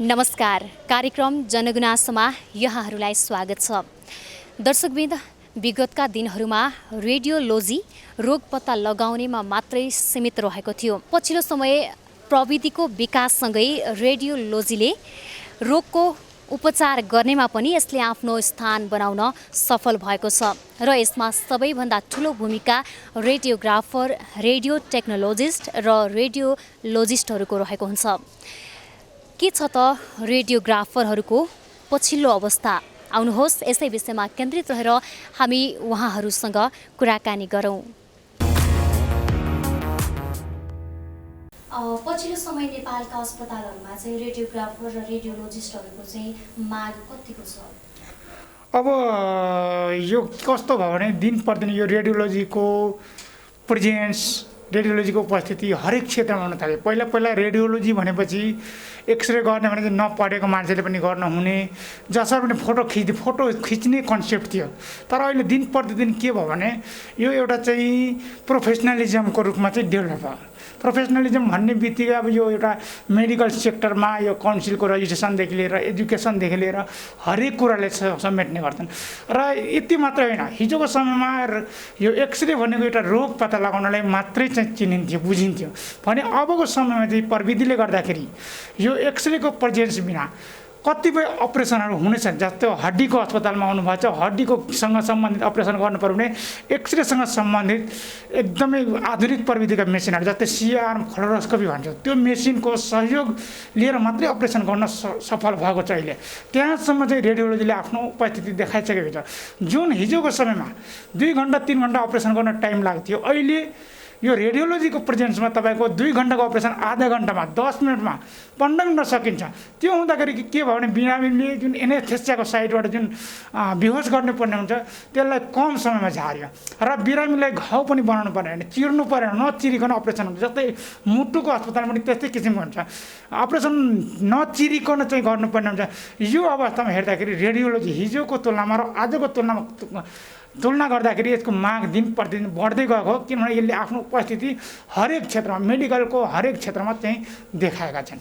नमस्कार। कार्यक्रम जनगुनासोमा यहाँहरूलाई स्वागत छ। दर्शकवृन्द, विगतका दिनहरूमा रेडियोलोजी रोग पत्ता लगाउनेमा मात्रै सीमित रहेको थियो। पछिल्लो समय प्रविधिको विकाससँगै रेडियोलोजीले रोगको उपचार गर्नेमा पनि यसले आफ्नो स्थान बनाउन सफल भएको छ र यसमा सबैभन्दा ठुलो भूमिका रेडियोग्राफर, रेडियो टेक्नोलोजिस्ट र रेडियोलोजिस्टहरूको रहेको हुन्छ। के छ त रेडियोग्राफरहरूको पछिल्लो अवस्था? आउनुहोस् यसै विषयमा केन्द्रित रहेर हामी उहाँहरूसँग कुराकानी गरौँ। पछिल्लो समय नेपालका अस्पतालहरूमा चाहिँ रेडियोग्राफर र रेडियोलोजिस्टहरूको चाहिँ माग कतिको छ? अब यो कस्तो भयो भने दिन प्रतिदिन यो रेडियोलोजीको प्रेजेन्स, रेडियोलोजीको उपस्थिति हरेक क्षेत्रमा हुन थाल्यो। पहिला रेडियोलोजी भनेपछि एक्सरे गर्ने भने चाहिँ नपढेको मान्छेले पनि गर्न हुने, जसरी पनि फोटो खिच्ने कन्सेप्ट थियो। तर अहिले दिन प्रतिदिन के भयो भने यो एउटा चाहिँ प्रोफेसनलिजमको रूपमा चाहिँ डेभलप भयो। प्रोफेसनलिजम भन्ने बित्तिकै अब यो एउटा मेडिकल सेक्टरमा यो काउन्सिलको रजिस्ट्रेसनदेखि लिएर एजुकेसनदेखि लिएर हरेक कुराले समेट्ने गर्छन्। र यति मात्रै होइन, हिजोको समयमा यो एक्सरे भनेको एउटा रोग पत्ता लगाउनलाई मात्रै चाहिँ चिनिन्थ्यो, बुझिन्थ्यो भने अबको समयमा चाहिँ प्रविधिले गर्दाखेरि यो एक्सरेको प्रेजेन्स बिना कतिपय अपरेसनहरू हुनेछन्। जस्तै हड्डीको अस्पतालमा आउनुभएको छ, हड्डीकोसँग सम्बन्धित अपरेसन गर्नुपर्यो भने एक्सरेसँग सम्बन्धित एकदमै आधुनिक प्रविधिका मेसिनहरू, जस्तै सिआर फ्लोरोस्कोपी भन्छ, त्यो मेसिनको सहयोग लिएर मात्रै अपरेसन गर्न सफल भएको छ। अहिले त्यहाँसम्म चाहिँ रेडियोलोजीले आफ्नो उपस्थिति देखाइसकेको छ। जुन हिजोको समयमा 2 घन्टा 3 घन्टा अपरेसन गर्न टाइम लाग्थ्यो, अहिले यो रेडियोलोजीको प्रेजेन्समा तपाईँको 2 घन्टाको अपरेसन आधा घन्टामा, 10 मिनटमा, 15 मिनटमा सकिन्छ। त्यो हुँदाखेरि के भयो भने बिरामीले जुन एनेस्थेसियाको साइडबाट जुन बेहोस गर्नुपर्ने हुन्छ त्यसलाई कम समयमा झार्यो र बिरामीलाई घाउ पनि बनाउनु पर्ने होइन, चिर्नु परेन, नचिरिकन अपरेसन हुन्छ। जस्तै मुटुको अस्पतालमा पनि त्यस्तै किसिमको हुन्छ, अपरेसन नचिरिकन चाहिँ गर्नुपर्ने हुन्छ। यो अवस्थामा हेर्दाखेरि रेडियोलोजी हिजोको तुलनामा र आजको तुलना गर्दाखेरि यसको माग दिन प्रतिदिन बढ्दै गएको, किनभने यसले आफ्नो उपस्थिति हरेक क्षेत्रमा, मेडिकलको हरेक क्षेत्रमा चाहिँ देखाएका छन्।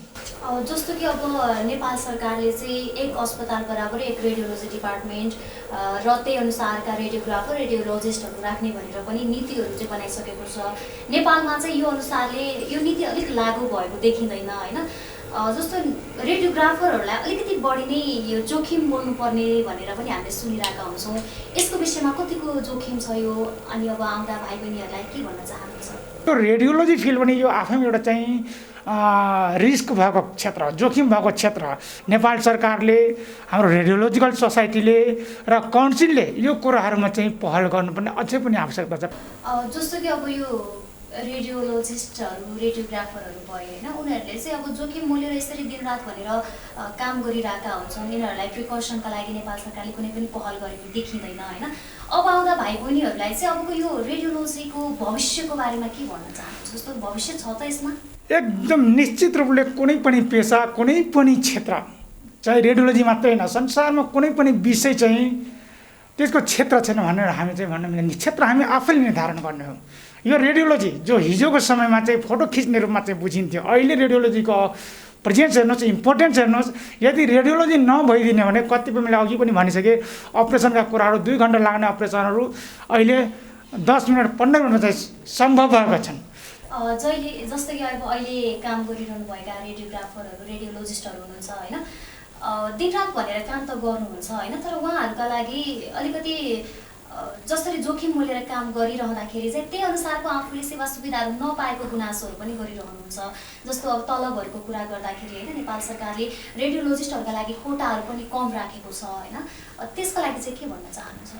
जस्तो कि अब नेपाल सरकारले चाहिँ एक अस्पताल बराबर एक रेडियोलोजी डिपार्टमेन्ट र त्यही अनुसारका रेडियोग्राफर, रेडियोलोजिस्टहरू राख्ने भनेर पनि नीतिहरू चाहिँ बनाइसकेको छ। नेपालमा चाहिँ यो अनुसारले यो नीति अलिक लागू भएको देखिँदैन होइन। जस्तो रेडियोग्राफरहरूलाई अलिकति बढी नै यो जोखिम बोल्नुपर्ने भनेर पनि हामीले सुनिरहेका हुन्छौँ। यसको विषयमा कतिको जोखिम छ यो, अनि अब आउँदा भाइ बहिनीहरूलाई के भन्न चाहनुहुन्छ? यो रेडियोलोजी फिल्ड पनि यो आफैमा एउटा चाहिँ रिस्क भएको क्षेत्र, जोखिम भएको क्षेत्र। नेपाल सरकारले, हाम्रो रेडियोलोजिकल सोसाइटीले र काउन्सिलले यो कुराहरूमा चाहिँ पहल गर्नुपर्ने अझै पनि आवश्यकता छ। जस्तो कि अब यो रेडियोलोजिस्टहरू, रेडियोग्राफरहरू भए होइन, उनीहरूले चाहिँ अब जोखिम मोलेर यसरी दिनरात भनेर काम गरिरहेका हुन्छन्। यिनीहरूलाई प्रिकसनका लागि नेपाल सरकारले कुनै पनि पहल गरेको देखिँदैन होइन। अब आउँदा भाइ बहिनीहरूलाई चाहिँ अबको यो रेडियोलोजीको भविष्यको बारेमा के भन्न चाहनुहुन्छ? जस्तो भविष्य छ त यसमा? एकदम निश्चित रूपले कुनै पनि पेसा, कुनै पनि क्षेत्र, चाहे रेडियोलोजी मात्रै होइन, संसारमा कुनै पनि विषय चाहिँ त्यसको क्षेत्र छैन भनेर हामी चाहिँ भन्न मिल्दैन। क्षेत्र हामी आफैले निर्धारण गर्ने हो। यो रेडियोलोजी जो हिजोको समयमा चाहिँ फोटो खिच्ने रूपमा चाहिँ बुझिन्थ्यो, अहिले रेडियोलोजीको प्रेजेन्स हेर्नुहोस्, इम्पोर्टेन्स हेर्नुहोस्। यदि रेडियोलोजी नभइदिने भने कतिपय मैले अघि पनि भनिसकेँ, अपरेसनका कुराहरू 2 घन्टा लाग्ने अपरेसनहरू अहिले 10 मिनट 15 मिनटमा चाहिँ सम्भव भएका छन्। जस्तै कि अब अहिले काम गरिरहनु भएका रेडियोग्राफरहरू, रेडियोलोजिस्टहरू हुनुहुन्छ होइन, दिनरात भनेर काम त गर्नुहुन्छ होइन, तर उहाँहरूका लागि अलिकति जसरी जोखिम मोलेर काम गरिरहँदाखेरि चाहिँ त्यही अनुसारको आफूले सेवा सुविधाहरू नपाएको गुनासोहरू पनि गरिरहनुहुन्छ। जस्तो अब तलबहरूको कुरा गर्दाखेरि होइन, नेपाल सरकारले रेडियोलोजिस्टहरूका लागि कोटाहरू पनि कम राखेको छ होइन, त्यसको लागि चाहिँ के भन्न चाहनुहुन्छ?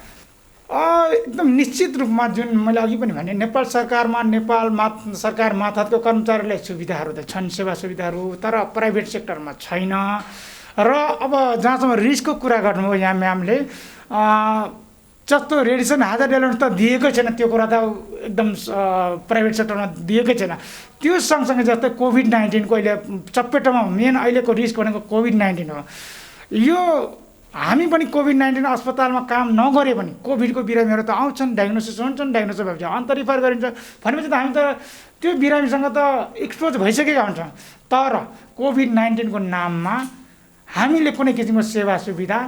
एकदम निश्चित रूपमा जुन मैले अघि पनि भने, नेपाल सरकार मातहतको कर्मचारीलाई सुविधाहरू त छन्, सेवा सुविधाहरू, तर प्राइभेट सेक्टरमा छैन। र अब जहाँसम्म रिस्कको कुरा गर्नुभयो यहाँ म्यामले, जस्तो रेडिएसन हाजर एलाउन्स त दिएकै छैन, त्यो कुरा त एकदम प्राइभेट सेक्टरमा दिएकै छैन। त्यो सँगसँगै जस्तै कोभिड-19 को अहिले चपेटमा मेन अहिलेको रिस्क भनेको कोभिड-19 हो। यो हामी पनि कोभिड-19 अस्पतालमा काम नगरे पनि कोभिडको बिरामीहरू त आउँछन्, डायग्नोसिस हुन्छन्, डायग्नोसिस भएपछि अन्त रिफर गरिन्छ भनेपछि त हामी त त्यो बिरामीसँग त एक्सपोज भइसकेका हुन्छौँ। तर कोभिड-19 को नाममा हामीले कुनै किसिमको सेवा सुविधा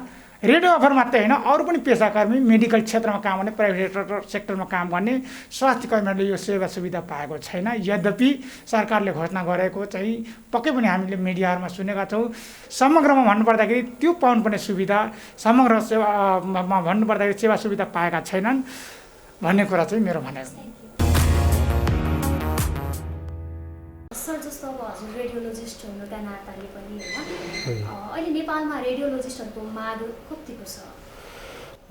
रेडियोग्राफर मात्रै होइन अरू पनि पेसाकर्मी मेडिकल क्षेत्रमा काम गर्ने प्राइभेट सेक्टरमा काम गर्ने स्वास्थ्य कर्मीहरूले यो सेवा सुविधा पाएको छैन। यद्यपि सरकारले घोषणा गरेको चाहिँ पक्कै पनि हामीले मिडियाहरूमा सुनेका छौँ। समग्रमा भन्नुपर्दाखेरि त्यो पाउनुपर्ने सुविधा समग्र सेवामा भन्नुपर्दाखेरि सेवा सुविधा पाएका छैनन् भन्ने कुरा चाहिँ मेरो भनाइ हो। सर जस्तो अब हजुर रेडियोलोजिस्ट हुनुका नाताले पनि होइन अहिले नेपालमा रेडियोलोजिस्टहरूको माग कतिको छ?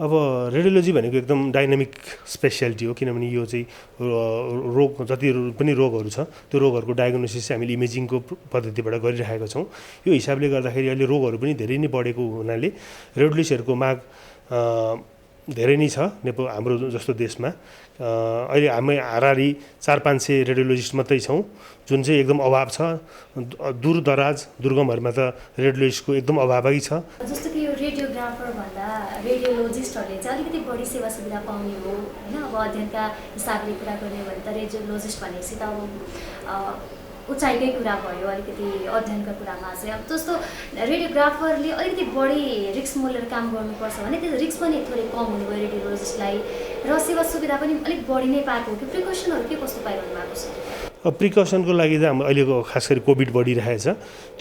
अब रेडियोलोजी भनेको एकदम डाइनामिक स्पेसियालिटी हो, किनभने यो चाहिँ रोग जति पनि रोगहरू छ त्यो रोगहरूको डायग्नोसिस चाहिँ हामीले इमेजिङको पद्धतिबाट गरिरहेका छौँ। यो हिसाबले गर्दाखेरि अहिले रोगहरू पनि धेरै नै बढेको हुनाले रेडियोलोजिस्टहरूको माग धेरै नै छ हाम्रो जस्तो देशमा। अहिले हामी हाराहारी 400-500 रेडियोलोजिस्ट मात्रै छौँ, जुन चाहिँ एकदम अभाव छ। दूरदराज दुर्गमहरूमा त रेडियोलोजिस्टको एकदम अभावै छ। जस्तो कि यो रेडियोग्राफर भन्दा रेडियोलोजिस्टहरूले चाहिँ अलिकति बढी सेवा सुविधा पाउने हो होइन। अब अध्ययनका हिसाबले कुरा गर्ने हो भने त रेडियोलोजिस्ट भनेपछि त अब उचाइकै कुरा भयो, अलिकति अध्ययनका कुरामा चाहिँ। अब जस्तो रेडियोग्राफरले अलिकति बढी रिस्क मोलेर काम गर्नुपर्छ भने त्यो रिस्क पनि थोरै कम हुनुभयो रेडियोलोजिस्टलाई, र सेवा सुविधा पनि अलिक बढी नै पाएको हो कि प्रिकसनहरू के कस्तो पाइरहनु भएको छ? प्रिकसनको लागि त अहिलेको खास गरी कोभिड बढिरहेछ,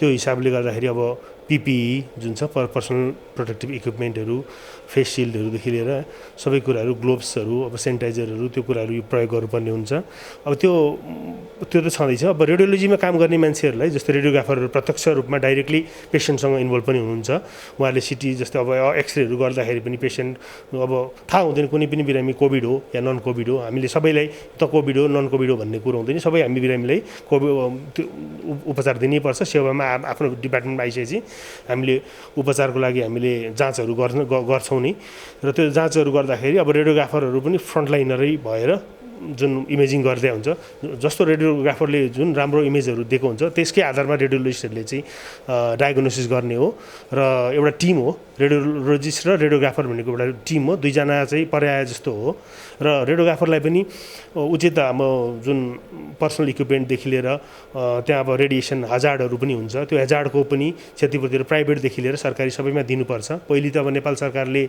त्यो हिसाबले गर्दाखेरि अब पिपिई जुन छ पर्सनल प्रोटेक्टिभ इक्विपमेन्टहरू, फेस सिल्डहरूदेखि लिएर सबै कुराहरू, ग्लोभ्सहरू, अब सेनिटाइजरहरू, त्यो कुराहरू प्रयोग गर्नुपर्ने हुन्छ। अब त्यो त छँदैछ। अब रेडियोलोजीमा काम गर्ने मान्छेहरूलाई जस्तै रेडियोग्राफरहरू प्रत्यक्ष रूपमा डाइरेक्टली पेसेन्टसँग इन्भल्भ पनि हुनुहुन्छ। उहाँहरूले सिटी जस्तै अब एक्सरेहरू गर्दाखेरि पनि पेसेन्ट अब थाहा हुँदैन कुनै पनि बिरामी कोभिड हो या नन कोभिड हो, हामीले सबैलाई त कोभिड हो नन कोभिड हो भन्ने कुरो हुँदैन। सबै हामी बिरामीलाई कोभिड उपचार दिनैपर्छ। सेवामा आफ्नो डिपार्टमेन्टमा आइसकेपछि हामीले उपचारको लागि हामीले जाँचहरू गर्छौँ नि, र त्यो जाँचहरू गर्दाखेरि अब रेडियोग्राफरहरू पनि फ्रन्टलाइनरै भएर जुन इमेजिङ गर्दै हुन्छ, जस्तो रेडियोग्राफरले जुन राम्रो इमेजहरू दिएको हुन्छ त्यसकै आधारमा रेडियोलोजिस्टहरूले चाहिँ डायग्नोसिस गर्ने हो। र एउटा टिम हो, रेडियोलोजिस्ट र रेडियोग्राफर भनेको एउटा टिम हो, दुईजना चाहिँ पर्याय जस्तो हो। र रेडियोग्राफरलाई पनि उचित अब जुन पर्सनल इक्विपमेन्टदेखि लिएर त्यहाँ अब रेडिएसन हजार्डहरू पनि हुन्छ, त्यो हजार्डको पनि क्षतिपूर्ति प्राइभेटदेखि लिएर सरकारी सबैमा दिनुपर्छ। पहिले त अब नेपाल सरकारले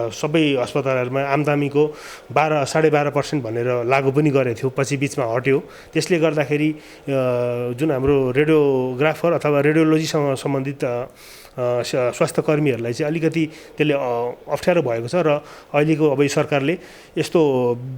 सबै अस्पतालहरूमा आमदामीको 12-12.5% भनेर लागू पनि गरेको थियो, पछि बिचमा हट्यो। त्यसले गर्दाखेरि जुन हाम्रो रेडियोग्राफर अथवा रेडियोलोजीसँग सम्बन्धित स्वास्थ्य कर्मीहरूलाई चाहिँ अलिकति त्यसले अप्ठ्यारो भएको छ। र अहिलेको अब सरकारले यस्तो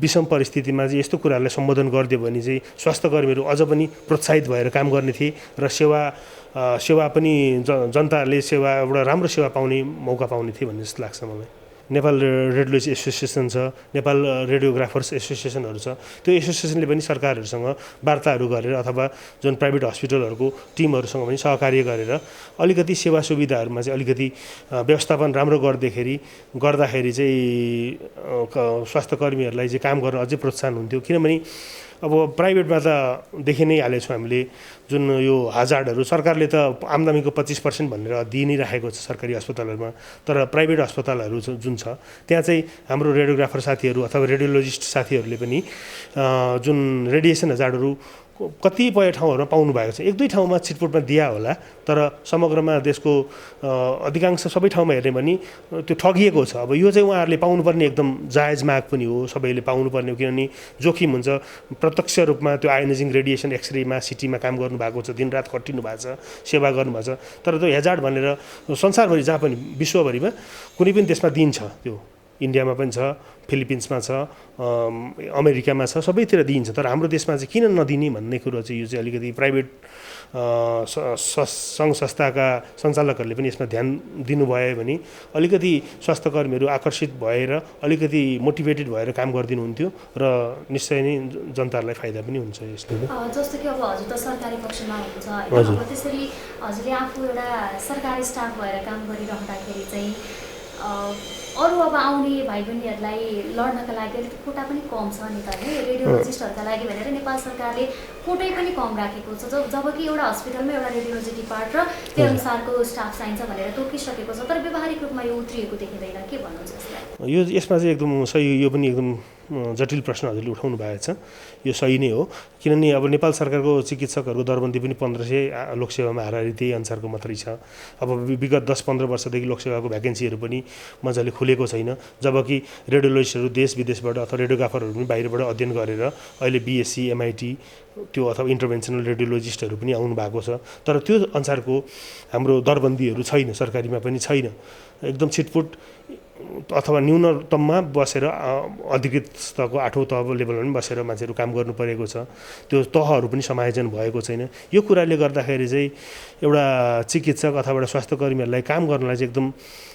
विषम परिस्थितिमा चाहिँ यस्तो कुराहरूलाई सम्बोधन गरिदियो भने चाहिँ स्वास्थ्य कर्मीहरू अझ पनि प्रोत्साहित भएर काम गर्ने थिए र सेवा पनि जनताले एउटा राम्रो सेवा पाउने मौका पाउने थिए भन्ने जस्तो लाग्छ मलाई। नेपाल रेडियोलोजी एसोसिएसन छ, नेपाल रेडियोग्राफर्स एसोसिएसनहरू छ, त्यो एसोसिएसनले पनि सरकारहरूसँग वार्ताहरू गरेर अथवा जुन प्राइभेट हस्पिटलहरूको टिमहरूसँग पनि सहकार्य गरेर अलिकति सेवा सुविधाहरूमा चाहिँ अलिकति व्यवस्थापन राम्रो गर्दाखेरि चाहिँ स्वास्थ्य कर्मीहरूलाई चाहिँ काम गर्न अझै प्रोत्साहन हुन्थ्यो। किनभने अब प्राइभेटमा त देखि नै हालेछौँ हामीले जुन यो हजार्डहरू सरकारले त आमदामीको 25% भनेर दिइ नै राखेको छ सरकारी अस्पतालहरूमा, तर प्राइभेट अस्पतालहरू जुन छ त्यहाँ चाहिँ हाम्रो रेडियोग्राफर साथीहरू अथवा रेडियोलोजिस्ट साथीहरूले पनि जुन रेडिएसन हजार्डहरू कतिपय ठाउँहरूमा पाउनु भएको छ। 1-2 ठाउँमा छिटपुटमा दिया होला, तर समग्रमा देशको अधिकांश सबै ठाउँमा हेर्ने भने त्यो ठगिएको छ। अब यो चाहिँ उहाँहरूले पाउनुपर्ने एकदम जायज माग पनि हो, सबैले पाउनुपर्ने हो। किनभने जोखिम हुन्छ, प्रत्यक्ष रूपमा त्यो आयोनाइजिङ रेडिएसन एक्सरेमा सिटीमा काम गर्नुभएको छ, दिनरात खटिनु भएको छ, सेवा गर्नुभएको छ। तर त्यो हेजार्ड भनेर संसारभरि जहाँ पनि विश्वभरिमा कुनै पनि देशमा दिन्छ, त्यो इन्डियामा पनि छ, फिलिपिन्समा छ, अमेरिकामा छ, सबैतिर दिइन्छ। तर हाम्रो देशमा चाहिँ किन नदिने भन्ने कुरो चाहिँ यो चाहिँ अलिकति प्राइभेट सङ्घ संस्थाका सञ्चालकहरूले पनि यसमा ध्यान दिनुभयो भने अलिकति स्वास्थ्य कर्मीहरू आकर्षित भएर अलिकति मोटिभेटेड भएर काम गरिदिनुहुन्थ्यो र निश्चय नै जनताहरूलाई फाइदा पनि हुन्छ यसले। जस्तो कि अब हजुर त सरकारी पक्षमा हुनुहुन्छ होइन, अब त्यसरी हजुरले आफू एउटा सरकारी स्टाफ भएर काम गरिरहँदाखेरि चाहिँ अरू अब आउने भाइ बहिनीहरूलाई लड्नका लागि अलिकति कोटा पनि कम छ नि त होइन रेडियोलोजिस्टहरूका लागि भनेर नेपाल सरकारले कोटै पनि कम राखेको छ जबकि एउटा हस्पिटलमा एउटा रेडियोलोजी डिपार्ट र त्यो अनुसारको स्टाफ चाहिन्छ भनेर तोकिसकेको छ तर व्यवहारिक रूपमा यो उत्रिएको देखिँदैन के भन्नुहुन्छ यसलाई यसमा चाहिँ एकदम सही यो पनि एकदम जटिल प्रश्न हजुरले उठाउनु भएको छ यो सही नै हो किनभने अब नेपाल सरकारको चिकित्सकहरूको दरबन्दी पनि 1500 लोकसेवामा हाराहारी त्यही अनुसारको मात्रै छ अब विगत 10-15 वर्षदेखि लोकसेवाको भ्याकेन्सीहरू पनि मजाले खुलेको छैन जबकि रेडियोलोजिस्टहरू देश विदेशबाट अथवा रेडियोग्राफरहरू पनि बाहिरबाट अध्ययन गरेर अहिले बिएससी एमआइटी त्यो अथवा इन्टरभेन्सनल रेडियोलोजिस्टहरू पनि आउनु भएको छ तर त्यो अनुसारको हाम्रो दरबन्दीहरू छैन सरकारीमा पनि छैन एकदम छिटपुट अथवा न्यूनतममा बसेर अधिकृत स्तरको 8औं तह लेभलमा पनि बसेर मान्छेहरू काम गर्नु परेको छ त्यो तहहरू पनि समायोजन भएको छैन यो कुराले गर्दाखेरि चाहिँ एउटा चिकित्सक अथवा एउटा स्वास्थ्यकर्मीहरूलाई काम गर्नलाई चाहिँ एकदम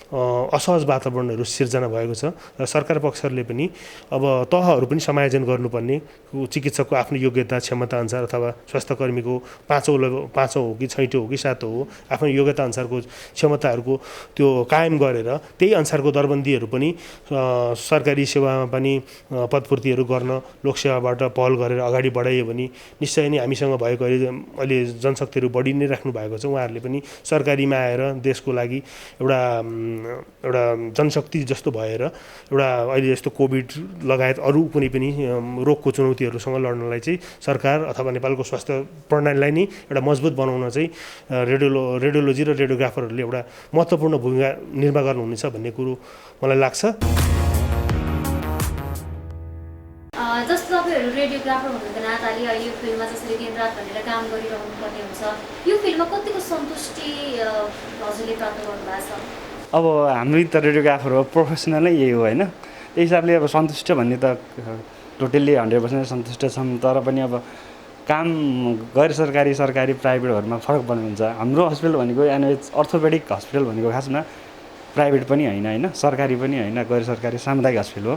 असहज वातावरणहरू सिर्जना भएको छ र सरकार पक्षहरूले पनि अब तहहरू पनि समायोजन गर्नुपर्ने चिकित्सकको आफ्नो योग्यता क्षमता अनुसार अथवा स्वास्थ्यकर्मीको 5औं हो कि 6औं हो कि 7औं हो आफ्नो योग्यता अनुसारको क्षमताहरूको त्यो कायम गरेर त्यही अनुसारको दरबन्दीहरू पनि सरकारी सेवामा पनि पदपूर्तिहरू गर्न लोकसेवाबाट पहल गरेर अगाडि बढाइयो भने निश्चय नै हामीसँग भएको अहिले जनशक्तिहरू बढी नै राख्नु भएको छ उहाँहरूले पनि सरकारीमा आएर देशको लागि एउटा जनशक्ति जस्तो भएर एउटा अहिले जस्तो कोभिड लगायत अरू कुनै पनि रोगको चुनौतीहरूसँग लड्नलाई चाहिँ सरकार अथवा नेपालको स्वास्थ्य प्रणालीलाई नै एउटा मजबुत बनाउन चाहिँ रेडियोलोजी र रेडियोग्राफरहरूले एउटा महत्त्वपूर्ण भूमिका निर्वाह गर्नुहुनेछ भन्ने कुरो मलाई लाग्छ जस्तो तपाईँहरू रेडियोग्राफर हुनुको नाताले यो फिल्डमा जसरी दिनरात भनेर काम गरिरहनु पर्ने हुन्छ यो फिल्डमा कतिको सन्तुष्टि हजुरले प्राप्त गर्नुभएको छ अब हाम्रो त रेडियोग्राफर हो प्रोफेसनलै यही हो होइन त्यही हिसाबले अब सन्तुष्ट भन्ने त टोटल्ली 100% सन्तुष्ट छौँ तर पनि अब काम गैर सरकारी सरकारी प्राइभेटहरूमा फरक पर्ने हुन्छ हाम्रो हस्पिटल भनेको एनएच अर्थोपेडिक हस्पिटल भनेको खासमा प्राइभेट पनि होइन सरकारी पनि होइन गैर सरकारी सामुदायिक हस्पिटल हो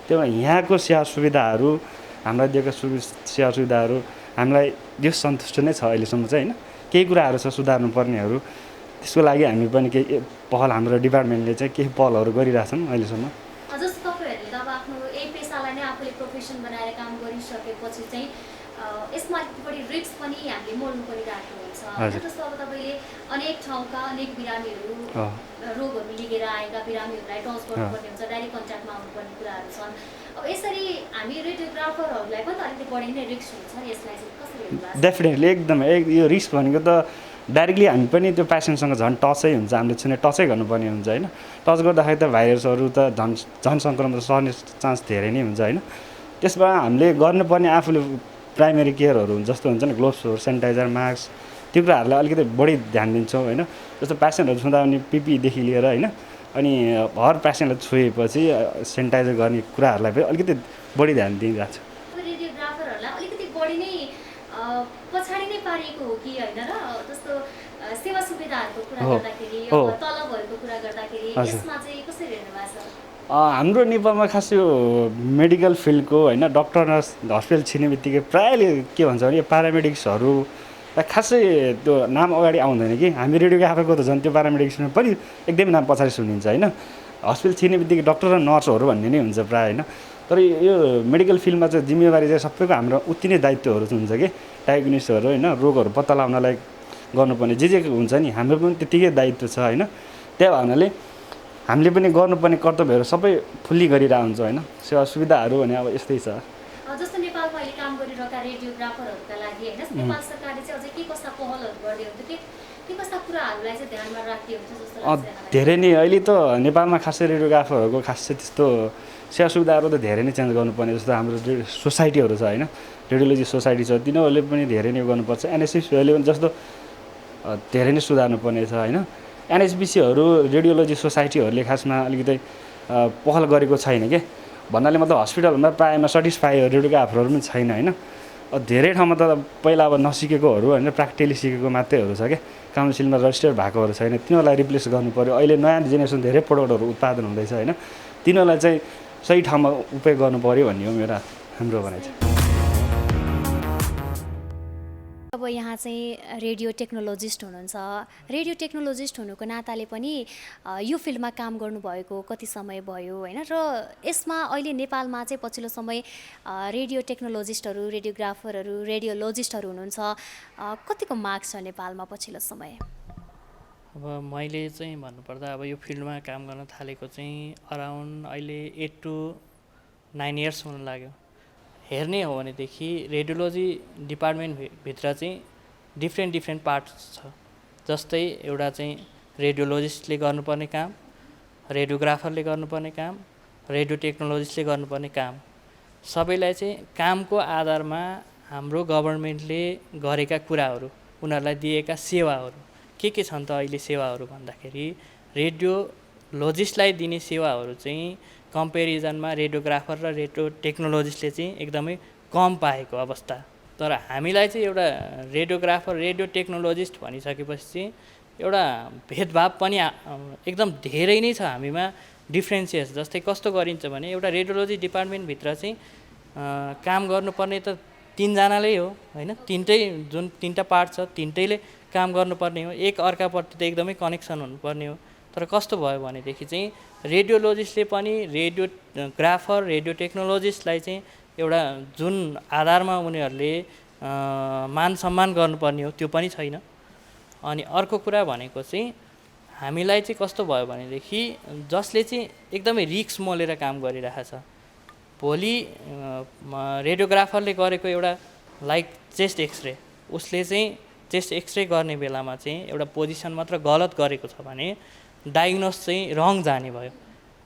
त्यो यहाँको सेवा सुविधाहरू हामीलाई दिएको सेवा सुविधाहरू हामीलाई यो सन्तुष्ट नै छ अहिलेसम्म चाहिँ होइन केही कुराहरू छ सुधार्नु पर्नेहरू त्यसको लागि हामी पनि केही पहल हाम्रो डिपार्टमेन्टले चाहिँ केही पहलहरू गरिरहेछौँ अहिलेसम्म जस्तो तपाईँहरूले अब आफ्नो यही पेसालाई नै आफूले प्रोफेसन बनाएर काम गरिसकेपछि चाहिँ यसमा अलिकति बढी रिस्क पनि हामीले मोड्नु परिरहेको हुन्छ जस्तो अब तपाईँले अनेक ठाउँका अनेक बिरामीहरू रोगहरू लिएर आएका बिरामीहरूलाई टच गर्नुपर्ने हुन्छ डाइरेक्ट कन्ट्याक्टमा आउनुपर्ने कुराहरू छन् अब यसरी हामी रेडियोग्राफरहरूलाई पनि त अलिकति बढी नै रिस्क हुन्छ यसलाई चाहिँ कसरी हेर्नु डेफिनेटली एकदमै यो रिस्क भनेको त डाइरेक्टली हामी पनि त्यो पेसेन्टसँग झन् टचै हुन्छ हामीले छुने टचै गर्नुपर्ने हुन्छ होइन टच गर्दाखेरि त भाइरसहरू त झन् सङ्क्रमण सर्ने चान्स धेरै नै हुन्छ होइन त्यसमा हामीले गर्नुपर्ने आफूले प्राइमेरी केयरहरू जस्तो हुन्छ नि ग्लोभ्सहरू सेनिटाइजर मास्क त्यो कुराहरूलाई अलिकति बढी ध्यान दिन्छौँ होइन जस्तो पेसेन्टहरू छुँदा पनि पिपीदेखि लिएर होइन अनि हर पेसेन्टलाई छोएपछि सेनिटाइजर गर्ने कुराहरूलाई पनि अलिकति बढी ध्यान दिइरहेको छ रेडियोग्राफरहरूलाई अलिकति बढी नै पछाडि नै पारिएको हो कि होइन र जस्तो सेवा सुविधाहरूको कुरा गर्दाखेरि तलबहरूको कुरा गर्दाखेरि यसमा चाहिँ कसरी हेर्नु भएको छ हाम्रो नेपालमा खास यो मेडिकल फिल्डको होइन डक्टर नर्स हस्पिटल छिर्ने बित्तिकै प्रायःले के भन्छ भने यो प्यारामेडिक्सहरू खासै त्यो नाम अगाडि आउँदैन कि हामी रेडियोग्राफरको त झन् त्यो प्यारामेडिक्समा पनि एकदमै नाम पछाडि सुनिन्छ होइन हस्पिटल छिर्ने बित्तिकै डक्टर र नर्सहरू भन्ने नै हुन्छ प्रायः होइन तर यो मेडिकल फिल्डमा चाहिँ जिम्मेवारी चाहिँ सबैको हाम्रो उति नै दायित्वहरू हुन्छ कि डायग्नोसिसहरू होइन रोगहरू पत्ता लगाउनलाई गर्नुपर्ने जे हुन्छ नि हाम्रो पनि त्यतिकै दायित्व छ होइन त्यही भएनाले हामीले पनि गर्नुपर्ने कर्तव्यहरू सबै फुल्ली गरिरहेको हुन्छ होइन सेवा सुविधाहरू भने अब यस्तै छ जस्तो नेपालमा अहिले काम गरिरहेका रेडियोग्राफरहरूका लागि होइन नेपाल सरकारले चाहिँ अझै के कस्ता पहलहरू गर्दै हुन्छ के कस्ता कुराहरूलाई चाहिँ ध्यानमा राख्दै हुन्छ जस्तो लाग्छ धेरै नै अहिले त नेपालमा खासै रेडियोग्राफरहरूको खासै त्यस्तो सेवा सुविधाहरू त धेरै नै चेन्ज गर्नुपर्ने जस्तो हाम्रो सोसाइटीहरू छ होइन रेडियोलोजी सोसाइटी छ तिनीहरूले पनि धेरै नै गर्नुपर्छ एनएसपिसीहरूले पनि जस्तो धेरै नै सुधार्नुपर्ने छ होइन एनएचपिसीहरू रेडियोलोजी सोसाइटीहरूले खासमा अलिकति पहल गरेको छैन के भन्नाले मतलब हस्पिटलमा प्रायःमा सर्टिफाई रेडियोग्राफरहरू पनि छैन होइन धेरै ठाउँमा त पहिला अब नसिकेकोहरू होइन प्र्याक्टिकली सिकेको मात्रैहरू छ क्या काउन्सिलमा रजिस्टर भएकोहरू छैन तिनीहरूलाई रिप्लेस गर्नु पऱ्यो अहिले नयाँ जेनेरेसन धेरै प्रडक्टहरू उत्पादन हुँदैछ होइन तिनीहरूलाई चाहिँ सही ठाउँमा उपयोग गर्नु पऱ्यो भन्ने हो हाम्रो भनाइ चाहिँ अब अब यहाँ चाहिँ रेडियो टेक्नोलोजिस्ट हुनुहुन्छ। रेडियो टेक्नोलोजिस्ट हुनुको नाताले पनि यो फिल्डमा काम गर्नुभएको कति समय भयो होइन, र यसमा अहिले नेपालमा चाहिँ पछिल्लो समय रेडियो टेक्नोलोजिस्टहरू, रेडियोग्राफरहरू, रेडियोलोजिस्टहरू हुनुहुन्छ, कतिको माग छ नेपालमा पछिल्लो समय? अब मैले चाहिँ भन्नुपर्दा अब यो फिल्डमा काम गर्न थालेको चाहिँ अराउन्ड अहिले 8 to 9 इयर्स हुन लाग्यो। हेर्ने हो भनेदेखि रेडियोलोजी डिपार्टमेन्टभित्र चाहिँ डिफ्रेन्ट पार्ट्स छ। जस्तै एउटा चाहिँ रेडियोलोजिस्टले गर्नुपर्ने काम, रेडियोग्राफरले गर्नुपर्ने काम, रेडियो टेक्नोलोजिस्टले गर्नुपर्ने काम, सबैलाई चाहिँ कामको आधारमा हाम्रो गभर्मेन्टले गरेका कुराहरू, उनीहरूलाई दिएका सेवाहरू के छन् त अहिले सेवाहरू भन्दाखेरि रेडियोलोजिस्टलाई दिने सेवाहरू चाहिँ कम्पेरिजनमा रेडियोग्राफर र रेडियो टेक्नोलोजिस्टले चाहिँ एकदमै कम पाएको अवस्था। तर हामीलाई चाहिँ एउटा रेडियोग्राफर, रेडियो टेक्नोलोजिस्ट भनिसकेपछि चाहिँ एउटा भेदभाव पनि एकदम धेरै नै छ हामीमा डिफ्रेन्सिएस। जस्तै कस्तो गरिन्छ भने एउटा रेडियोलोजी डिपार्टमेन्टभित्र चाहिँ काम गर्नुपर्ने त 3 जनाले हो होइन, जुन 3टा पार्ट छ तिनटैले काम गर्नुपर्ने हो, एक अर्काप्रति त एकदमै कनेक्सन हुनुपर्ने हो। तर कस्तो भयो भनेदेखि चाहिँ रेडियोलोजिस्टले पनि रेडियोग्राफर, रेडियो टेक्नोलोजिस्टलाई चाहिँ एउटा जुन आधारमा उनीहरूले मान सम्मान गर्नुपर्ने हो त्यो पनि छैन। अनि अर्को कुरा भनेको चाहिँ हामीलाई चाहिँ कस्तो भयो भनेदेखि जसले चाहिँ एकदमै रिस्क मोलेर काम गरिरहेछ, भोलि रेडियोग्राफरले गरेको एउटा लाइक चेस्ट एक्सरे, उसले चाहिँ चेस्ट एक्सरे गर्ने बेलामा चाहिँ एउटा पोजिसन मात्र गलत गरेको छ भने डायग्नोस चाहिँ रङ जाने भयो।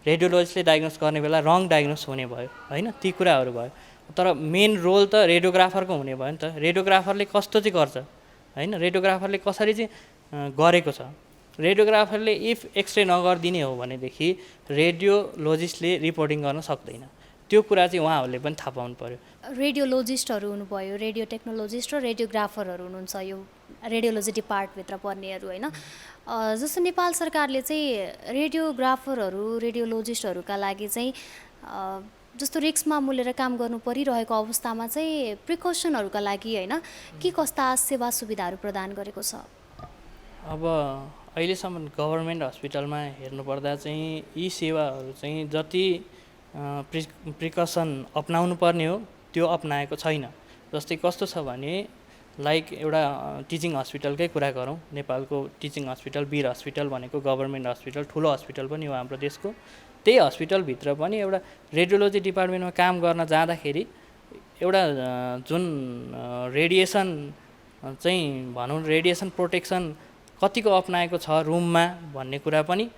रेडियोलोजिस्टले डायग्नोस गर्ने बेला रङ डायग्नोस हुने भयो होइन, ती कुराहरू भयो। तर मेन रोल त रेडियोग्राफरको हुने भयो नि त। रेडियोग्राफरले कस्तो चाहिँ गर्छ होइन, रेडियोग्राफरले कसरी चाहिँ गरेको छ। रेडियोग्राफरले इफ एक्सरे नगरिदिने हो भनेदेखि रेडियोलोजिस्टले रिपोर्टिङ गर्न सक्दैन। त्यो कुरा चाहिँ उहाँहरूले पनि थाहा पाउनु पर्यो। रेडियोलोजिस्टहरू हुनुभयो, रेडियो टेक्नोलोजिस्ट र रेडियोग्राफरहरू हुनुहुन्छ यो रेडियोलोजी डिपार्टभित्र पर्नेहरू होइन। जस्तो नेपाल सरकारले चाहिँ रेडियोग्राफरहरू, रेडियोलोजिस्टहरूका लागि चाहिँ जस्तो रिस्कमा मूलेर काम गर्नु परिरहेको अवस्थामा चाहिँ प्रिकसनहरूका लागि होइन के कस्ता सेवा सुविधाहरू प्रदान गरेको छ? अब अहिलेसम्म गभर्मेन्ट हस्पिटलमा हेर्नुपर्दा चाहिँ यी सेवाहरू चाहिँ जति प्रिकसन अपनाउनु पर्ने हो त्यो अपनाएको छैन। जस्तै कस्तो छ भने लाइक एउटा टिचिङ हस्पिटलकै कुरा गरौँ, नेपालको टिचिङ हस्पिटल वीर हस्पिटल भनेको गभर्मेन्ट हस्पिटल, ठुलो हस्पिटल पनि हो हाम्रो देशको। त्यही हस्पिटलभित्र पनि एउटा रेडियोलोजी डिपार्टमेन्टमा काम गर्न जाँदाखेरि एउटा जुन रेडिएसन चाहिँ भनौँ, रेडिएसन प्रोटेक्सन कतिको अपनाएको छ रुममा भन्ने कुरा पनि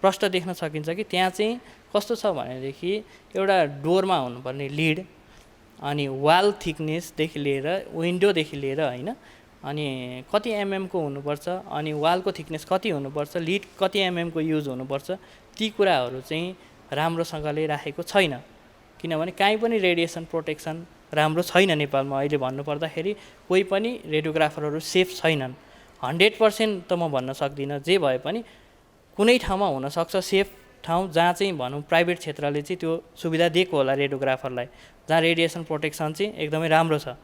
प्रष्ट देख्न सकिन्छ कि त्यहाँ चाहिँ कस्तो छ भनेदेखि एउटा डोरमा हुनुपर्ने लिड, अनि वाल थिकनेसदेखि लिएर विन्डोदेखि लिएर होइन, अनि कति एमएमको हुनुपर्छ, अनि वालको थिकनेस कति हुनुपर्छ, लिड कति एमएमको युज हुनुपर्छ, ती कुराहरू चाहिँ राम्रोसँगले राखेको छैन। किनभने काहीँ पनि रेडिएसन प्रोटेक्सन राम्रो छैन नेपालमा। अहिले भन्नुपर्दाखेरि कोही पनि रेडियोग्राफरहरू सेफ छैनन्। 100% त म भन्न सक्दिनँ, जे भए पनि कुनै ठाउँमा हुनसक्छ सेफ ठाउँ जहाँ चाहिँ भनौँ प्राइभेट क्षेत्रले चाहिँ त्यो सुविधा दिएको होला रेडियोग्राफरलाई, जहाँ रेडिएसन प्रोटेक्सन चाहिँ एकदमै राम्रो छ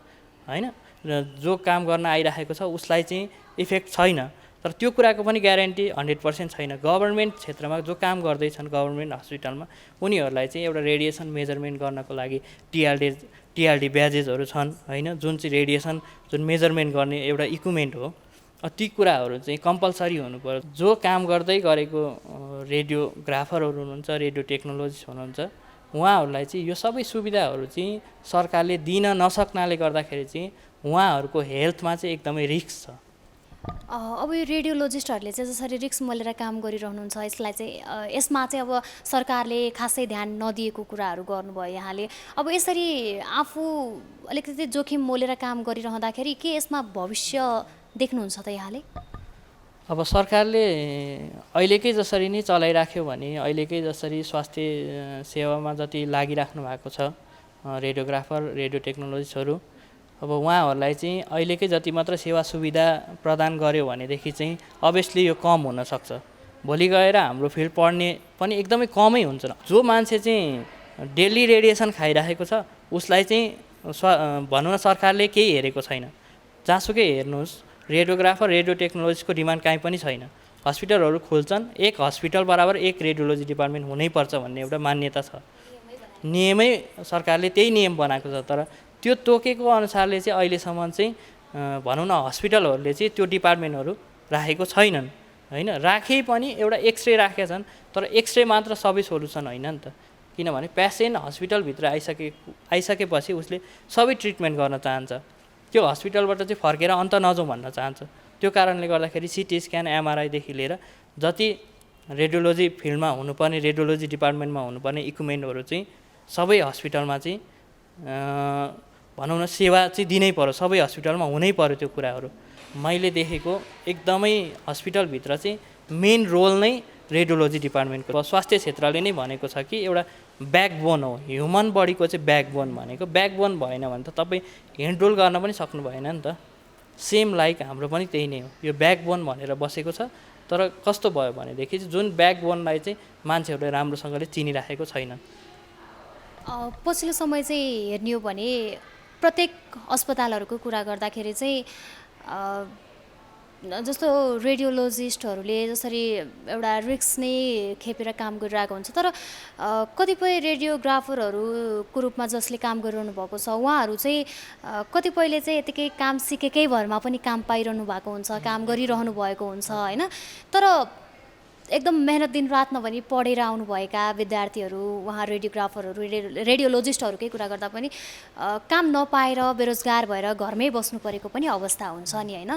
होइन, र जो काम गर्न आइरहेको छ उसलाई चाहिँ इफेक्ट छैन। तर त्यो कुराको पनि ग्यारेन्टी 100% छैन। गभर्मेन्ट क्षेत्रमा जो काम गर्दैछन् गभर्मेन्ट हस्पिटलमा उनीहरूलाई चाहिँ एउटा रेडिएसन मेजरमेन्ट गर्नको लागि टिआरडी ब्याजेसहरू छन् होइन, जुन चाहिँ रेडिएसन जुन मेजरमेन्ट गर्ने एउटा इक्विपमेन्ट हो। ती कुराहरू चाहिँ कम्पलसरी हुनुपर्यो। जो काम गर्दै गरेको रेडियोग्राफरहरू हुनुहुन्छ, रेडियो टेक्नोलोजिस्ट हुनुहुन्छ, उहाँहरूलाई चाहिँ यो सबै सुविधाहरू चाहिँ सरकारले दिन नसक्नाले गर्दाखेरि चाहिँ उहाँहरूको हेल्थमा चाहिँ एकदमै रिस्क छ। अब यो रेडियोलोजिस्टहरूले चाहिँ जसरी रिस्क मोलेर काम गरिरहनुहुन्छ यसमा चाहिँ अब सरकारले खासै ध्यान नदिएको कुराहरू गर्नुभयो यहाँले। अब यसरी आफू अलिकति जोखिम मोलेर काम गरिरहँदाखेरि के यसमा भविष्य देख्नुहुन्छ त यहाँले? अब सरकारले अहिलेकै जसरी नै चलाइराख्यो भने, अहिलेकै जसरी स्वास्थ्य सेवामा जति लागिराख्नु भएको छ रेडियोग्राफर, रेडियो टेक्नोलोजिस्टहरू, अब उहाँहरूलाई चाहिँ अहिलेकै जति मात्र सेवा सुविधा प्रदान गर्यो भनेदेखि चाहिँ अभियसली यो कम हुनसक्छ। भोलि गएर हाम्रो फिल्ड पढ्ने पनि एकदमै कमै हुन्छ। जो मान्छे चाहिँ डेली रेडिएसन खाइरहेको छ उसलाई चाहिँ भनौँ न सरकारले केही हेरेको छैन। जहाँसुकै हेर्नुहोस् रेडियोग्राफर रेडियो टेक्नोलोजीको डिमान्ड काहीँ पनि छैन। हस्पिटलहरू खोल्छन्, एक हस्पिटल बराबर एक रेडियोलोजी डिपार्टमेन्ट हुनैपर्छ भन्ने एउटा मान्यता छ, नियमै सरकारले त्यही नियम बनाएको छ। तर त्यो तोकेको अनुसारले चाहिँ अहिलेसम्म चाहिँ भनौँ न हस्पिटलहरूले चाहिँ त्यो डिपार्टमेन्टहरू राखेको छैनन् होइन। राखे पनि एउटा एक्सरे राखेका छन्, तर एक्सरे मात्र सबै सोल्युसन होइन नि त, किनभने पेसेन्ट हस्पिटलभित्र आइसकेपछि उसले सबै ट्रिटमेन्ट गर्न चाहन्छ, त्यो हस्पिटलबाट चाहिँ फर्केर अन्त नजाउँ भन्न चाहन्छ। त्यो कारणले गर्दाखेरि सिटी स्क्यान एमआरआईदेखि लिएर जति रेडियोलोजी फिल्डमा हुनुपर्ने रेडियोलोजी डिपार्टमेन्टमा हुनुपर्ने इक्विपमेन्टहरू चाहिँ सबै हस्पिटलमा चाहिँ भनौँ न सेवा चाहिँ दिनै पर्यो, सबै हस्पिटलमा हुनै पर्यो त्यो कुराहरू। मैले देखेको एकदमै हस्पिटलभित्र चाहिँ मेन रोल नै रेडियोलोजी डिपार्टमेन्टको। स्वास्थ्य क्षेत्रले नै भनेको छ कि एउटा ब्याकबोन हो, ह्युमन बडीको चाहिँ ब्याकबोन भनेको। ब्याकबोन भएन भने त तपाईँ हिँडडुल गर्न पनि सक्नु भएन नि त। सेम लाइक हाम्रो पनि त्यही नै हो, यो ब्याकबोन भनेर बसेको छ। तर कस्तो भयो भनेदेखि जुन ब्याकबोनलाई चाहिँ मान्छेहरूले राम्रोसँगले चिनिराखेको छैनन्। पछिल्लो समय चाहिँ हेर्ने हो भने प्रत्येक अस्पतालहरूको कुरा गर्दाखेरि चाहिँ जस्तो रेडियोलोजिस्टहरूले जसरी एउटा रिस्क नै खेपेर काम गरिरहेको हुन्छ, तर कतिपय रेडियोग्राफरहरूको रूपमा जसले काम गरिरहनु भएको छ उहाँहरू चाहिँ कतिपयले चाहिँ यतिकै काम सिकेकै भरमा पनि काम पाइरहनु भएको हुन्छ, काम गरिरहनु भएको हुन्छ होइन। तर एकदम मेहनत दिन रात नभनी पढेर आउनुभएका विद्यार्थीहरू उहाँ रेडियोग्राफरहरू रेडियोलोजिस्टहरूकै कुरा गर्दा पनि काम नपाएर बेरोजगार भएर घरमै बस्नु परेको पनि अवस्था हुन्छ नि होइन।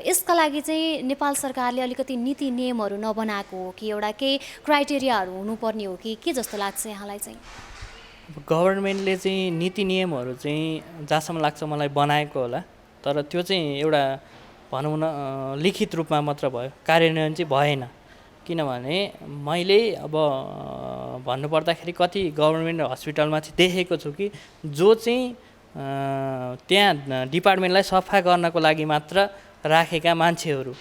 यसका लागि चाहिँ नेपाल सरकारले अलिकति नीति नियमहरू नबनाएको हो कि एउटा केही क्राइटेरियाहरू हुनुपर्ने हो कि के जस्तो लाग्छ यहाँलाई चाहिँ? गभर्मेन्टले चाहिँ नीति नियमहरू चाहिँ जहाँसम्म लाग्छ मलाई बनाएको होला, तर त्यो चाहिँ एउटा भनौँ न लिखित रूपमा मात्र भयो, कार्यान्वयन चाहिँ भएन। किनभने मैले अब भन्नुपर्दाखेरि कति गभर्मेन्ट हस्पिटलमा चाहिँ देखेको छु कि जो चाहिँ त्यहाँ डिपार्टमेन्टलाई सफा गर्नको लागि मात्र राखेका मान्छेहरू,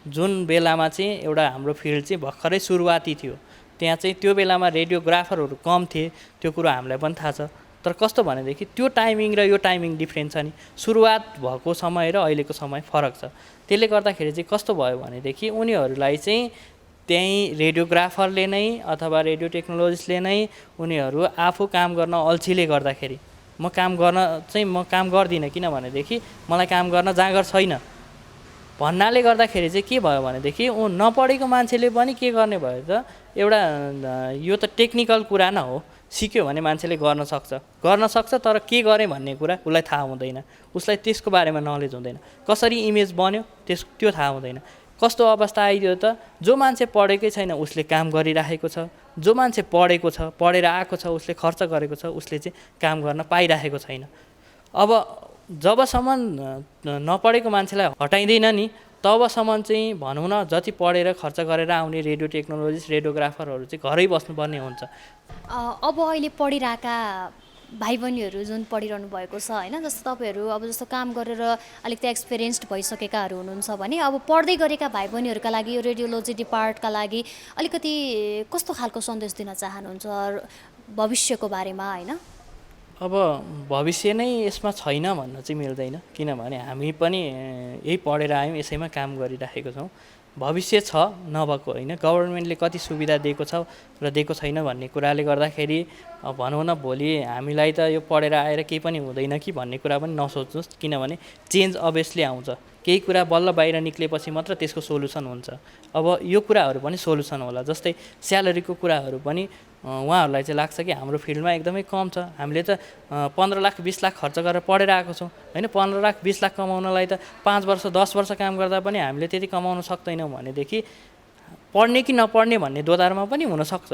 जुन बेलामा चाहिँ एउटा हाम्रो फिल्ड चाहिँ भर्खरै सुरुवाती थियो, त्यहाँ चाहिँ त्यो बेलामा रेडियोग्राफरहरू कम थिए, त्यो कुरो हामीलाई पनि थाहा छ। तर कस्तो भनेदेखि त्यो टाइमिङ र यो टाइमिङ डिफ्रेन्ट छ नि, सुरुवात भएको समय र अहिलेको समय फरक छ। त्यसले गर्दाखेरि चाहिँ कस्तो भयो भनेदेखि उनीहरूलाई चाहिँ त्यहीँ रेडियोग्राफरले नै अथवा रेडियो टेक्नोलोजिस्टले नै उनीहरू आफू काम गर्न अल्छीले गर्दाखेरि म काम गर्दिनँ किनभनेदेखि मलाई काम गर्न जाँगर छैन भन्नाले गर्दाखेरि चाहिँ के भयो भनेदेखि नपढेको मान्छेले पनि के गर्ने भयो त, एउटा यो त टेक्निकल कुरा न हो, सिक्यो भने मान्छेले गर्न सक्छ तर के गरेँ भन्ने कुरा उसलाई थाहा हुँदैन, उसलाई त्यसको बारेमा नलेज हुँदैन, कसरी इमेज बन्यो त्यो थाहा हुँदैन। कस्तो अवस्था आइदियो त, जो मान्छे पढेकै छैन उसले काम गरिराखेको छ, जो मान्छे पढेको छ पढेर आएको छ उसले खर्च गरेको छ उसले चाहिँ काम गर्न पाइराखेको छैन। अब जबसम्म नपढेको मान्छेलाई हटाइँदैन नि तबसम्म चाहिँ भनौँ न जति पढेर खर्च गरेर आउने रेडियो टेक्नोलोजिस्ट रेडियोग्राफरहरू चाहिँ घरै बस्नुपर्ने हुन्छ। अब अहिले पढिरहेका भाइ बहिनीहरू जुन पढिरहनु भएको छ होइन, जस्तो तपाईँहरू अब जस्तो काम गरेर अलिकति एक्सपिरियन्स्ड भइसकेकाहरू हुनुहुन्छ भने अब पढ्दै गरेका भाइ बहिनीहरूका लागि यो रेडियोलोजी डिपार्टका लागि अलिकति कस्तो खालको सन्देश दिन चाहनुहुन्छ भविष्यको बारेमा होइन? अब भविष्य नै यसमा छैन भन्न चाहिँ मिल्दैन, किनभने हामी पनि यही पढेर आयौँ, यसैमा काम गरिराखेको छौँ। भविष्य छ नभएको होइन, गभर्मेन्टले कति सुविधा दिएको छ र दिएको छैन भन्ने कुराले गर्दाखेरि भनौँ न भोलि हामीलाई त यो पढेर आएर केही पनि हुँदैन कि भन्ने कुरा पनि नसोच्नुहोस्, किनभने चेन्ज अभियसली आउँछ। केही कुरा बल्ल बाहिर निक्लेपछि मात्र त्यसको सोल्युसन हुन्छ। अब यो कुराहरू पनि सोल्युसन होला, जस्तै स्यालेरीको कुराहरू पनि उहाँहरूलाई चाहिँ लाग्छ कि हाम्रो फिल्डमा एकदमै कम छ, हामीले त 15 लाख 20 लाख खर्च गरेर पढेर आएको छौँ होइन, 15 लाख 20 लाख कमाउनलाई त 5 वर्ष 10 वर्ष काम गर्दा पनि हामीले त्यति कमाउन सक्दैनौँ भनेदेखि पढ्ने कि नपढ्ने भन्ने दोधारमा पनि हुनसक्छ।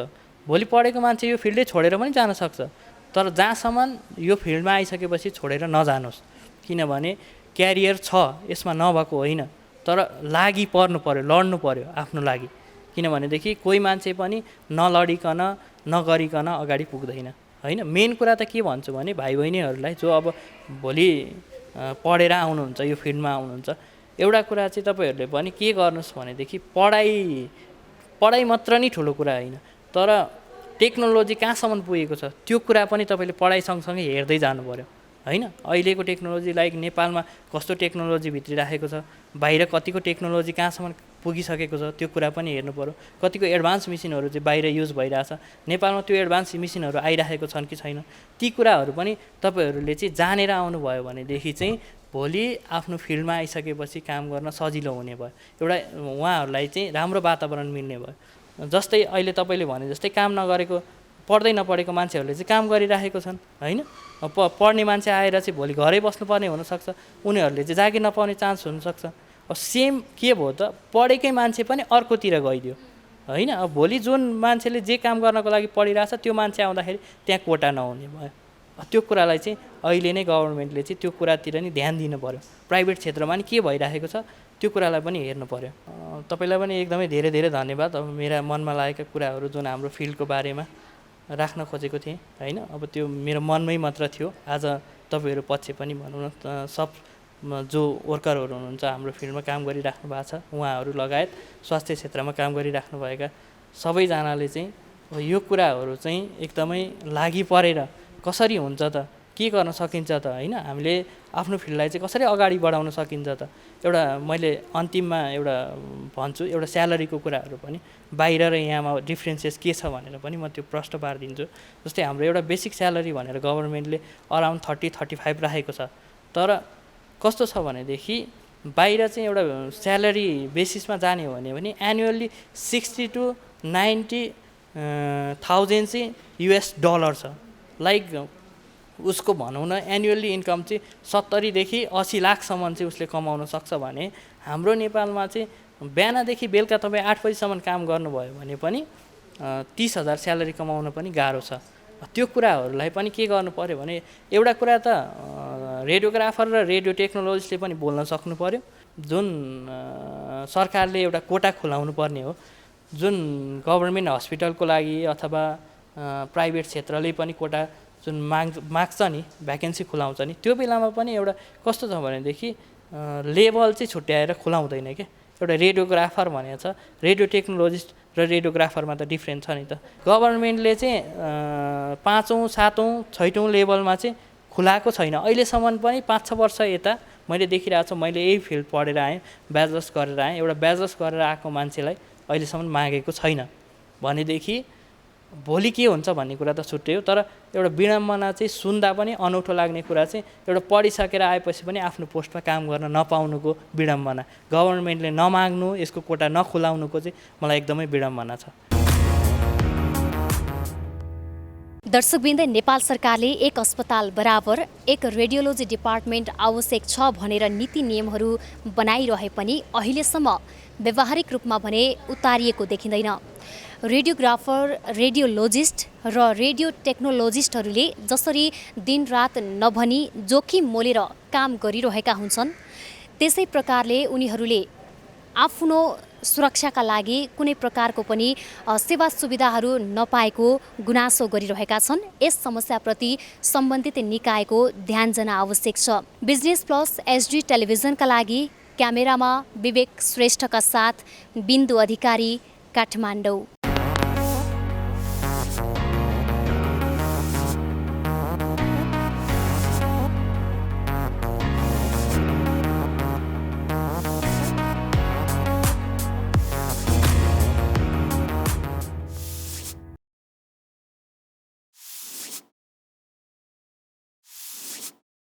भोलि पढेको मान्छे यो फिल्डै छोडेर पनि जान सक्छ, तर जहाँसम्म यो फिल्डमा आइसकेपछि छोडेर नजानुहोस्, किनभने क्यारियर छ यसमा नभएको होइन, तर लागि पर्नु पर्यो, लड्नु पर्यो आफ्नो लागि। किनभनेदेखि कोही मान्छे पनि नलडिकन नगरिकन अगाडि पुग्दैन होइन। मेन कुरा त के भन्छु भने भाइ बहिनीहरूलाई जो अब भोलि पढेर आउनुहुन्छ यो फिल्डमा आउनुहुन्छ, एउटा कुरा चाहिँ तपाईँहरूले पनि के गर्नुहोस् भनेदेखि पढाइ मात्र नै ठुलो कुरा होइन, तर टेक्नोलोजी कहाँसम्म पुगेको छ त्यो कुरा पनि तपाईँले पढाइ सँगसँगै हेर्दै जानु पर्यो होइन। अहिलेको टेक्नोलोजी लाइक नेपालमा कस्तो टेक्नोलोजी भित्रिराखेको छ, बाहिर कतिको टेक्नोलोजी कहाँसम्म पुगिसकेको छ त्यो कुरा पनि हेर्नु पऱ्यो। कतिको एडभान्स मेसिनहरू चाहिँ बाहिर युज भइरहेछ, नेपालमा त्यो एडभान्स मेसिनहरू आइराखेको छन् कि छैन, ती कुराहरू पनि तपाईँहरूले चाहिँ जानेर आउनुभयो भनेदेखि चाहिँ भोलि आफ्नो फिल्डमा आइसकेपछि काम गर्न सजिलो हुने भयो, एउटा उहाँहरूलाई चाहिँ राम्रो वातावरण मिल्ने भयो। जस्तै अहिले तपाईँले भने जस्तै काम नगरेको पढ्दै नपढेको मान्छेहरूले चाहिँ काम गरिराखेको छन् होइन। पढ्ने मान्छे आएर चाहिँ भोलि घरै बस्नुपर्ने हुनसक्छ, उनीहरूले चाहिँ जागिर नपाउने चान्स हुनसक्छ। सेम के भयो त, पढेकै मान्छे पनि अर्कोतिर गइदियो होइन। अब भोलि जुन मान्छेले जे काम गर्नको लागि पढिरहेछ त्यो मान्छे आउँदाखेरि त्यहाँ कोटा नहुने भयो। त्यो कुरालाई चाहिँ अहिले नै गभर्मेन्टले चाहिँ त्यो कुरातिर नि ध्यान दिनु पऱ्यो। प्राइभेट क्षेत्रमा नि के भइरहेको छ त्यो कुरालाई पनि हेर्नु पऱ्यो। तपाईँलाई पनि एकदमै धेरै धेरै धन्यवाद। अब मेरा मनमा लागेका कुराहरू जुन हाम्रो फिल्डको बारेमा राख्न खोजेको थिएँ होइन, अब त्यो मेरो मनमै मात्र थियो। आज तपाईँहरू पक्ष पनि भनौँ न सब जो वर्करहरू हुनुहुन्छ हाम्रो फिल्डमा काम गरिराख्नु भएको छ उहाँहरू लगायत स्वास्थ्य क्षेत्रमा काम गरिराख्नुभएका सबैजनाले चाहिँ यो कुराहरू चाहिँ एकदमै लागि परेर कसरी हुन्छ त, के गर्न सकिन्छ त होइन, हामीले आफ्नो फिल्डलाई चाहिँ कसरी अगाडि बढाउन सकिन्छ त। एउटा मैले अन्तिममा एउटा भन्छु, एउटा स्यालेरीको कुराहरू पनि बाहिर र यहाँमा डिफ्रेन्सेस के छ भनेर पनि म त्यो प्रश्न पारिदिन्छु। जस्तै हाम्रो एउटा बेसिक स्यालेरी भनेर गभर्मेन्टले अराउन्ड 30-35 राखेको छ, तर कस्तो छ भनेदेखि बाहिर चाहिँ एउटा स्यालेरी बेसिसमा जाने हो भने एनुअल्ली 60 to 90,000 चाहिँ US$ छ। लाइक उसको भनौँ न एनुअल्ली इन्कम चाहिँ 70 देखि 80 लाखसम्म चाहिँ उसले कमाउन सक्छ भने हाम्रो नेपालमा चाहिँ बिहानदेखि बेलुका तपाईँ 8 बजीसम्म काम गर्नुभयो भने पनि 30,000 स्यालेरी कमाउन पनि गाह्रो छ। त्यो कुराहरूलाई पनि के गर्नु पऱ्यो भने एउटा कुरा त रेडियोग्राफर र रेडियो टेक्नोलोजिस्टले पनि बोल्न सक्नु पऱ्यो। जुन सरकारले एउटा कोटा खुलाउनु पर्ने हो, जुन गभर्मेन्ट हस्पिटलको लागि अथवा प्राइभेट क्षेत्रले पनि कोटा जुन माग्छ नि, भ्याकेन्सी खुलाउँछ नि, त्यो बेलामा पनि एउटा कस्तो छ भनेदेखि लेभल चाहिँ छुट्याएर खुलाउँदैन क्या। एउटा रेडियोग्राफर भनेको छ, रेडियो टेक्नोलोजिस्ट र रेडियोग्राफरमा त डिफ्रेन्ट छ नि त। गभर्मेन्टले चाहिँ 5औँ 7औँ 6औँ लेभलमा चाहिँ खुलाएको छैन अहिलेसम्म पनि। 5-6 वर्ष यता मैले देखिरहेको छु, मैले यही फिल्ड पढेर आएँ, ब्याचलर्स गरेर आएँ, एउटा ब्याचलर्स गरेर आएको मान्छेलाई अहिलेसम्म मागेको छैन भनेदेखि भोलि के हुन्छ भन्ने कुरा त छुट्टै हो। तर एउटा विडम्बना चाहिँ सुन्दा पनि अनौठो लाग्ने कुरा चाहिँ एउटा पढिसकेर आएपछि पनि आफ्नो पोस्टमा काम गर्न नपाउनुको विडम्बना, गभर्मेन्टले नमाग्नु, यसको कोटा नखुलाउनुको चाहिँ मलाई एकदमै विडम्बना छ। दर्शकवृन्द, नेपाल सरकारले एक अस्पताल बराबर एक रेडियोलोजी डिपार्टमेन्ट आवश्यक छ भनेर नीति नियमहरू बनाइरहे पनि अहिलेसम्म व्यावहारिक रूपमा भने उतारिएको देखिँदैन। रेडियोग्राफर, रेडियोलोजिस्ट र रेडियो टेक्नोलोजिस्टहरूले जसरी दिनरात नभनी जोखिम मोलेर काम गरिरहेका हुन्छन्, त्यसै प्रकारले उनीहरूले आफ्नो सुरक्षाका लागि कुनै प्रकारको पनि सेवा सुविधाहरू नपाएको गुनासो गरिरहेका छन्। यस समस्याप्रति सम्बन्धित निकायको ध्यान जान आवश्यक छ। बिजनेस प्लस एचडी टेलिभिजनका लागि क्यामेरामा विवेक श्रेष्ठका साथ बिन्दु अधिकारी, काठमाडौँ।